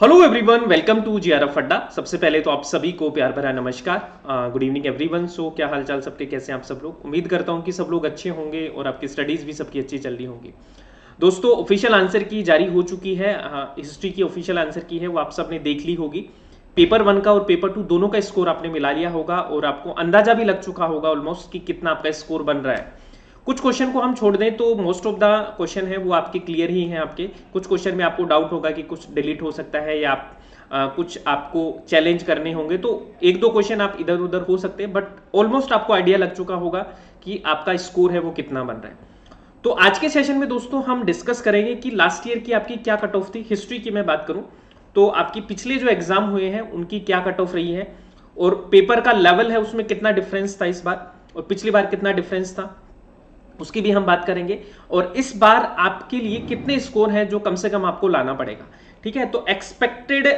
Hello everyone, welcome to GRF Adda. सबसे पहले तो आप सभी को प्यार भरा नमस्कार। Good evening everyone. सो क्या हाल चाल सबके, कैसे हैं आप सब लोग? उम्मीद करता हूं कि सब लोग अच्छे होंगे और आपकी स्टडीज़ भी सबकी अच्छी चल रही होंगी। दोस्तों, ऑफिशियल आंसर की जारी हो चुकी है। हिस्ट्री की ऑफिशियल आंसर की है, वो आप सब ने देख ली होगी। पेपर वन का और पेपर टू दोनों का स्कोर आपने मिला लिया होगा और आपको अंदाजा भी लग चुका होगा ऑलमोस्ट कि कितना आपका स्कोर बन रहा है। कुछ क्वेश्चन को हम छोड़ दें तो मोस्ट ऑफ द क्वेश्चन है वो आपके क्लियर ही हैं। आपके कुछ क्वेश्चन में आपको डाउट होगा कि कुछ डिलीट हो सकता है या आप कुछ आपको चैलेंज करने होंगे, तो एक दो क्वेश्चन आप इधर उधर हो सकते हैं, बट ऑलमोस्ट आपको आइडिया लग चुका होगा कि आपका स्कोर है वो कितना बन रहा है। तो आज के सेशन में दोस्तों हम डिस्कस करेंगे कि लास्ट ईयर की आपकी क्या कट ऑफ थी। हिस्ट्री की मैं बात करूं तो आपकी पिछले जो एग्जाम हुए हैं उनकी क्या कट ऑफ रही है और पेपर का लेवल है उसमें कितना डिफरेंस था इस बार और पिछली बार कितना डिफरेंस था, उसकी भी हम बात करेंगे। और इस बार आपके लिए कितने स्कोर हैं जो कम से कम आपको लाना पड़ेगा। ठीक है, तो एक्सपेक्टेड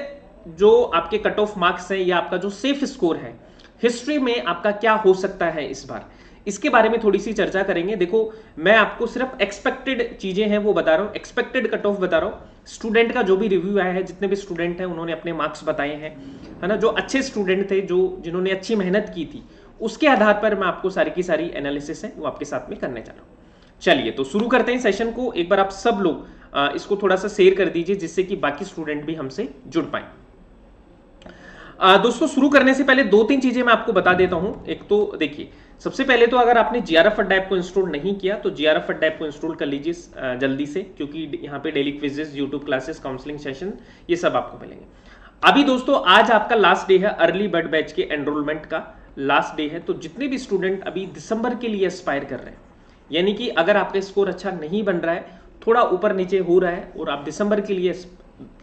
जो आपके कट ऑफ मार्क्स है या आपका जो सेफ स्कोर है हिस्ट्री में आपका क्या हो सकता है इस बार, इसके बारे में थोड़ी सी चर्चा करेंगे। देखो, मैं आपको सिर्फ एक्सपेक्टेड चीजें हैं वो बता रहा हूं, एक्सपेक्टेड कट ऑफ बता रहा हूं। स्टूडेंट का जो भी रिव्यू आया है, जितने भी स्टूडेंट हैं उन्होंने अपने मार्क्स बताए हैं, है ना। जो अच्छे स्टूडेंट थे, जो जिन्होंने अच्छी मेहनत की थी, उसके आधार पर मैं आपको सारी की सारी एनालिसिस है वो आपके साथ में करने जा रहा हूं। चलिए तो शुरू करते हैं सेशन को। एक बार आप सब लोग इसको थोड़ा सा शेयर कर दीजिए जिससे कि बाकी स्टूडेंट भी हमसे जुड़ पाए। दोस्तों, शुरू करने से पहले दो तीन चीजें मैं आपको बता देता हूं। एक तो देखिए, सबसे पहले तो अगर आपने जीआरएफ अड्डा ऐप को इंस्टॉल नहीं किया तो जीआरएफ अड्डा ऐप को इंस्टॉल कर लीजिए जल्दी से, क्योंकि यहाँ पे daily quizzes, YouTube classes, counselling session, ये सब आपको मिलेंगे। अभी दोस्तों आज आपका लास्ट डे है अर्ली बर्ड बैच के एनरोलमेंट का, लास्ट डे है। तो जितने भी स्टूडेंट अभी दिसंबर के लिए एस्पायर कर रहे हैं, यानी कि अगर आपका स्कोर अच्छा नहीं बन रहा है, थोड़ा ऊपर नीचे हो रहा है और आप दिसंबर के लिए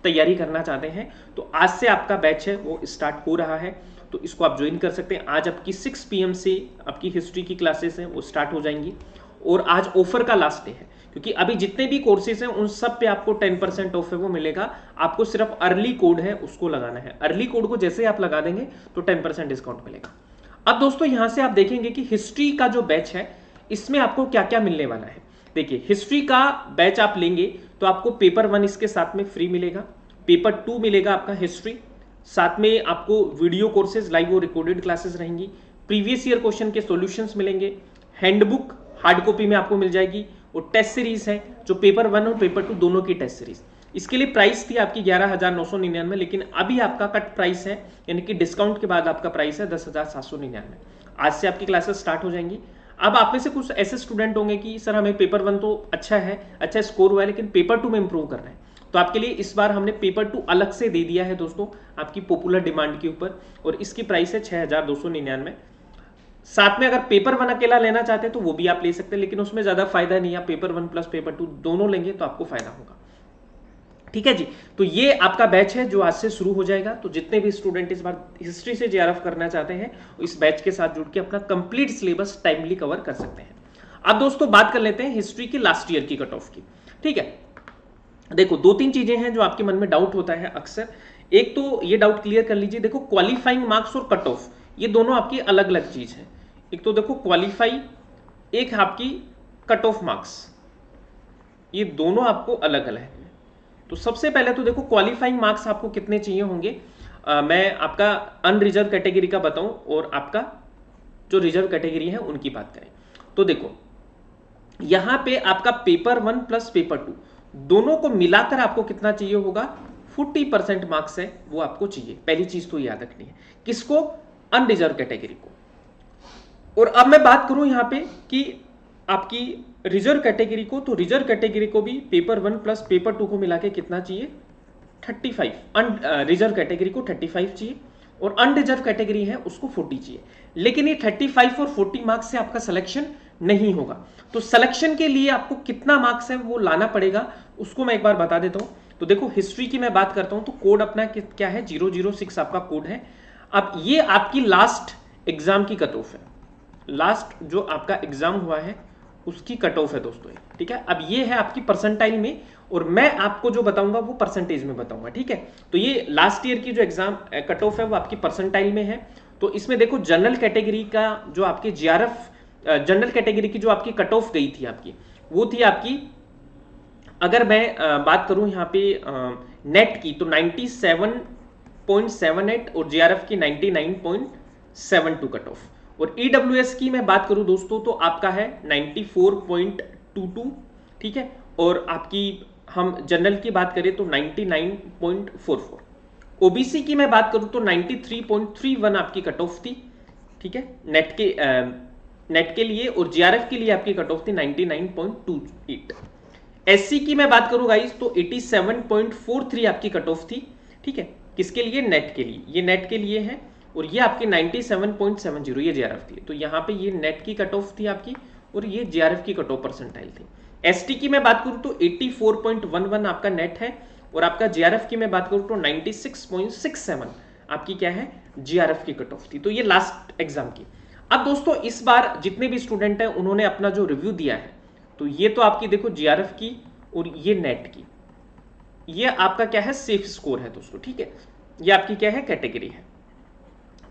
तैयारी करना चाहते हैं, तो आज से आपका बैच है वो स्टार्ट हो रहा है। तो इसको आप ज्वाइन कर सकते हैं। आज आपकी 6 PM से आपकी हिस्ट्री की क्लासेस हैं वो स्टार्ट हो जाएंगी और आज ऑफर का लास्ट डे है, क्योंकि अभी जितने भी कोर्सेज हैं उन सब पे आपको 10% ऑफ है वो मिलेगा। आपको सिर्फ अर्ली कोड है उसको लगाना है। अर्ली कोड को जैसे आप लगा देंगे तो 10% डिस्काउंट मिलेगा। अब दोस्तों यहां से आप देखेंगे कि हिस्ट्री का जो बैच है इसमें आपको क्या क्या मिलने वाला है। देखिए, हिस्ट्री का बैच आप लेंगे तो आपको पेपर वन इसके साथ में फ्री मिलेगा, पेपर टू मिलेगा आपका हिस्ट्री, साथ में आपको वीडियो कोर्सेज लाइव और रिकॉर्डेड क्लासेस रहेंगी, प्रीवियस ईयर क्वेश्चन के सॉल्यूशंस मिलेंगे, हैंडबुक हार्ड कॉपी में आपको मिल जाएगी और टेस्ट सीरीज है जो पेपर वन और पेपर टू दोनों की टेस्ट सीरीज। इसके लिए प्राइस थी आपकी 11,999, लेकिन अभी आपका कट प्राइस है, यानी कि डिस्काउंट के बाद आपका प्राइस है 10,799। आज से आपकी क्लासेस स्टार्ट हो जाएंगी। अब आप में से कुछ ऐसे स्टूडेंट होंगे कि सर हमें पेपर वन तो अच्छा है, अच्छा स्कोर हुआ है, लेकिन पेपर टू में इंप्रूव करना है। तो आपके लिए इस बार हमने पेपर टू अलग से दे दिया है दोस्तों, आपकी पॉपुलर डिमांड के ऊपर, और इसकी प्राइस है 6,299। साथ में अगर पेपर वन अकेला लेना चाहते हैं तो वो भी आप ले सकते हैं, लेकिन उसमें ज्यादा फायदा नहीं है। आप paper one plus paper two दोनों लेंगे तो आपको फायदा होगा। ठीक है जी, तो ये आपका बैच है जो आज से शुरू हो जाएगा। तो जितने भी स्टूडेंट इस बार हिस्ट्री से जेआरएफ करना चाहते हैं इस बैच के साथ जुड़ के अपना कंप्लीट सिलेबस टाइमली कवर कर सकते हैं। अब दोस्तों बात कर लेते हैं हिस्ट्री की लास्ट ईयर की कट ऑफ की। ठीक है, देखो दो तीन चीजें हैं जो आपके मन में डाउट होता है अक्सर। एक तो ये डाउट क्लियर कर लीजिए, देखो क्वालिफाइंग मार्क्स और कट ऑफ ये दोनों आपकी अलग अलग चीज है। एक तो देखो क्वालिफाई, एक आपकी कट ऑफ मार्क्स, ये दोनों आपको अलग अलग है। तो सबसे पहले तो देखो क्वालिफाइंग मार्क्स आपको कितने चाहिए होंगे। मैं आपका अनरिजर्व कैटेगरी का बताऊं और आपका जो रिजर्व कैटेगरी है उनकी बात करें। तो देखो यहां पे आपका paper one plus paper two दोनों को मिलाकर आपको कितना चाहिए होगा, 40% मार्क्स है वो आपको चाहिए। पहली चीज तो याद रखनी है, किसको, अनरिजर्व कैटेगरी को। और अब मैं बात करूं यहां पे कि आपकी रिजर्व कैटेगरी को, तो रिजर्व कैटेगरी को भी paper one plus paper two को मिला के कितना चाहिए, 35। रिजर्व कैटेगरी को 35 चाहिए और अनरिजर्व कैटेगरी है उसको 40 चाहिए। लेकिन ये 35 और 40 मार्क्स से आपका सिलेक्शन नहीं होगा। तो सिलेक्शन के लिए आपको कितना मार्क्स है वो लाना पड़ेगा, उसको मैं एक बार बता देता हूं। तो देखो हिस्ट्री की मैं बात करता हूं तो कोड अपना क्या है, 006 आपका कोड है। अब ये आपकी लास्ट एग्जाम की कट ऑफ है, लास्ट जो आपका एग्जाम हुआ है उसकी कट ऑफ है दोस्तों। ठीक है, अब ये है आपकी परसेंटाइल में और मैं आपको जो बताऊंगा वो परसेंटेज में बताऊंगा। ठीक है, तो ये लास्ट ईयर की जो एग्जाम कट ऑफ है वो आपकी परसेंटाइल में है। तो इसमें देखो जनरल कैटेगरी का जो आपके जीआरएफ जनरल कैटेगरी की जो आपकी कट ऑफ गई थी आपकी, वो थी आपकी अगर मैं बात करूं यहाँ पे नेट की तो 97.78 और जीआरएफ की 99.72 कट ऑफ, और ईडब्ल्यूएस की मैं बात करूं दोस्तों तो आपका है 94.22, ठीक है, और आपकी हम जनरल की बात करें तो 99.44। ओबीसी की मैं बात करूं तो 93.31 आपकी कट ऑफ थी, ठीक है, नेट के लिए, और जीआरएफ के लिए आपकी कट ऑफ थी 99.28। एससी की मैं बात करूं गाइस तो 87.43 आपकी कट ऑफ थी, ठीक है, किसके लिए, नेट के लिए, ये नेट के लिए है, और ये आपकी 97.70 ये जीआरएफ थी। तो यहाँ पे ये नेट की कट ऑफ थी आपकी, और ये जीआरएफ की कट ऑफ परसेंटाइल थी। एसटी की मैं बात करूं तो 84.11 आपका नेट है, और आपका जीआरएफ की मैं बात करूं तो 96.67 आपकी क्या है, जीआरएफ की कट ऑफ थी। तो ये लास्ट एग्जाम की। अब दोस्तों इस बार जितने भी स्टूडेंट हैं उन्होंने अपना जो रिव्यू दिया है, तो ये तो आपकी देखो जीआरएफ की और ये नेट की, ये आपका क्या है, सेफ स्कोर है दोस्तों, ठीक है, ये आपकी क्या है, कैटेगरी है।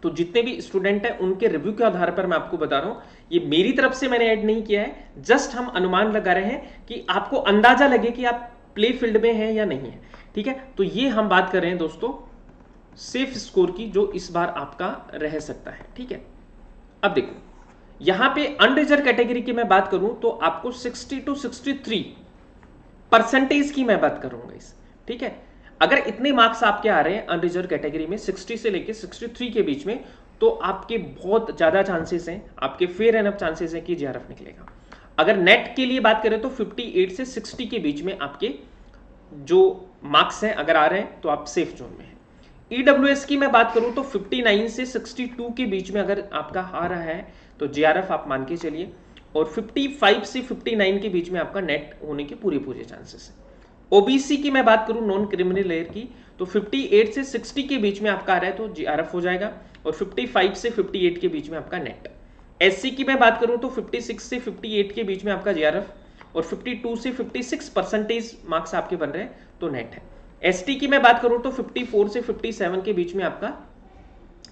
तो जितने भी स्टूडेंट हैं उनके रिव्यू के आधार पर मैं आपको बता रहा हूं, ये मेरी तरफ से मैंने ऐड नहीं किया है, जस्ट हम अनुमान लगा रहे हैं कि आपको अंदाजा लगे कि आप प्ले फील्ड में हैं या नहीं है, ठीक है। तो ये हम बात कर रहे हैं दोस्तों सेफ स्कोर की, जो इस बार आपका रह सकता है, ठीक है। अब देखो यहां पे अनरिजर्व कैटेगरी की मैं बात करूं तो आपको 60 to 63% की मैं बात करूंगा इस, ठीक है। अगर इतने मार्क्स आपके आ रहे हैं अनरिजर्व कैटेगरी में 60 से लेके 63 के बीच में, तो आपके बहुत ज्यादा चांसेस हैं, आपके फेयर एनफ चांसेस हैं कि जीआरएफ निकलेगा। अगर नेट के लिए बात करें तो 58 से 60 के बीच में आपके जो मार्क्स हैं अगर आ रहे हैं तो आप सेफ जोन में हैं। ईडब्ल्यूएस की मैं बात करूं तो 59 से 62 के बीच में अगर आपका आ रहा है तो जीआरएफ आप मान के चलिए, और 55 से 59 के बीच में आपका नेट होने के पूरे चांसेस है। ओबीसी की मैं बात करूं नॉन क्रिमिनल लेयर की तो 58 से 60 के बीच में आपका आ रहा है तो जीआरएफ हो जाएगा, और 55 से 58 के बीच में आपका नेट। एससी की मैं बात करूं तो 56 से 58 के बीच में आपका जीआरएफ, और 52 से 56% मार्क्स आपके बन रहे हैं तो नेट है। एसटी की मैं बात करूं तो 54 से 57 के बीच में आपका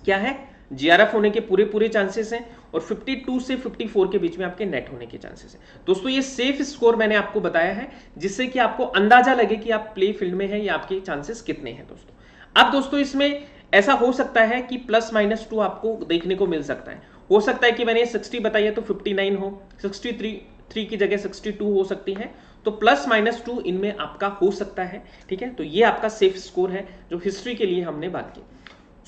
क्या है, जीआरएफ होने के पूरे चांसेस हैं, और 52 से 54 के बीच में आपके नेट होने के चांसेस हैं। दोस्तों ये सेफ स्कोर मैंने आपको बताया है जिससे कि आपको अंदाजा लगे कि आप प्ले फील्ड में हैं या आपके चांसेस कितने हैं दोस्तों। अब दोस्तों इसमें ऐसा हो सकता है कि +-2 आपको देखने को मिल सकता है। हो सकता है कि मैंने 60 बताई है तो 59 हो, 63 की जगह 62 हो सकती है, तो +-2 इनमें आपका हो सकता है, ठीक है। तो ये आपका सेफ स्कोर है जो हिस्ट्री के लिए हमने बात की।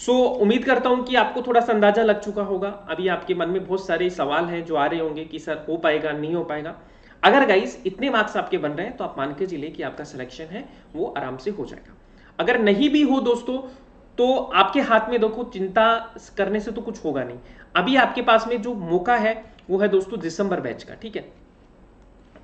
उम्मीद करता हूं कि आपको थोड़ा सा अंदाजा लग चुका होगा। अभी आपके मन में बहुत सारे सवाल हैं जो आ रहे होंगे कि सर हो पाएगा नहीं हो पाएगा। अगर गाइस इतने मार्क्स आपके बन रहे हैं तो आप मान के चलिए कि आपका सिलेक्शन है वो आराम से हो जाएगा। अगर नहीं भी हो दोस्तों तो आपके हाथ में देखो, चिंता करने से तो कुछ होगा नहीं। अभी आपके पास में जो मौका है वो है दोस्तों दिसंबर बैच का, ठीक है।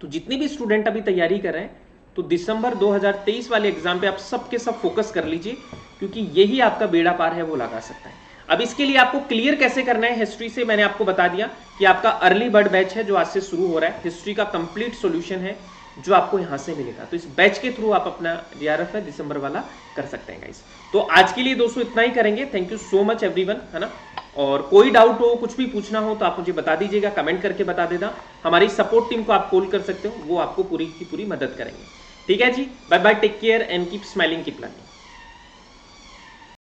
तो जितने भी स्टूडेंट अभी तैयारी कर रहे हैं तो दिसंबर 2023 वाले एग्जाम पे आप सबके सब फोकस कर लीजिए, क्योंकि यही आपका बेड़ा पार है वो लगा सकता है। अब इसके लिए आपको क्लियर कैसे करना है हिस्ट्री से मैंने आपको बता दिया कि आपका अर्ली बर्ड बैच है जो आज से शुरू हो रहा है। हिस्ट्री का कंप्लीट सॉल्यूशन है जो आपको यहां से मिलेगा, तो इस बैच के थ्रू आप अपना जीआरएफ है दिसंबर वाला कर सकते हैं गाइस। तो आज के लिए दोस्तों इतना ही करेंगे। Thank you so much everyone, है ना। और कोई डाउट हो, कुछ भी पूछना हो तो आप मुझे बता दीजिएगा, कमेंट करके बता देना। हमारी सपोर्ट टीम को आप कॉल कर सकते हो, वो आपको पूरी की पूरी मदद करेंगे। ठीक है जी, bye bye, take care and keep smiling, keep learning.